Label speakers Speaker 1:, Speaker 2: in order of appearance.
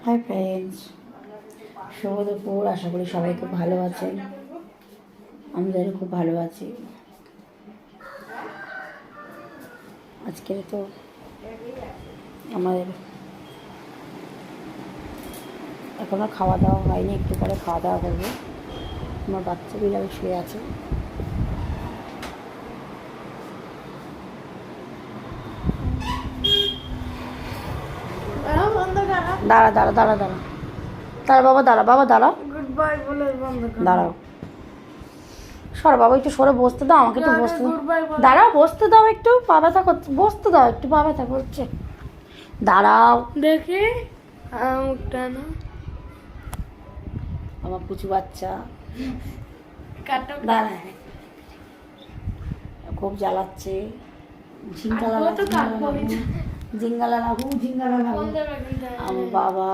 Speaker 1: Hi friends, শুভ দুপুর। আশা করি সবাই খুব ভালো আছেন। আমাদেরও খুব ভালো আছি। আজকে তো আমাদের এখনো খাওয়া দাওয়া হয়নি, একটু পরে খাওয়া দাওয়া করবো। আমার বাচ্চা বিড়াল শুয়ে আছে। দাঁড়া দাঁড়া দাঁড়া দাঁড়া দাঁড়া বাবা, দাঁড়া বাবা, দাঁড়া,
Speaker 2: গুড বাই বলে বন্ধ কর।
Speaker 1: দাঁড়াও। সর বাবা, একটু সরে বসতে দাও আমাকে, একটু বসতে দাও।
Speaker 2: গুড বাই বলে।
Speaker 1: দাঁড়াও, বসতে দাও, একটু পা ব্যথা করছে, বসতে দাও, একটু পা ব্যথা করছে। দাঁড়াও।
Speaker 2: দেখি মুখটা না
Speaker 1: আমার পুচু বাচ্চা
Speaker 2: কাটো
Speaker 1: দাঁড়া, খুব জ্বালাচ্ছে। ঝিঙ্গালা
Speaker 2: তো কাটবো।
Speaker 1: ঝিঙ্গালা লাগু ঝিঙ্গালা লাগু। আমার বাবা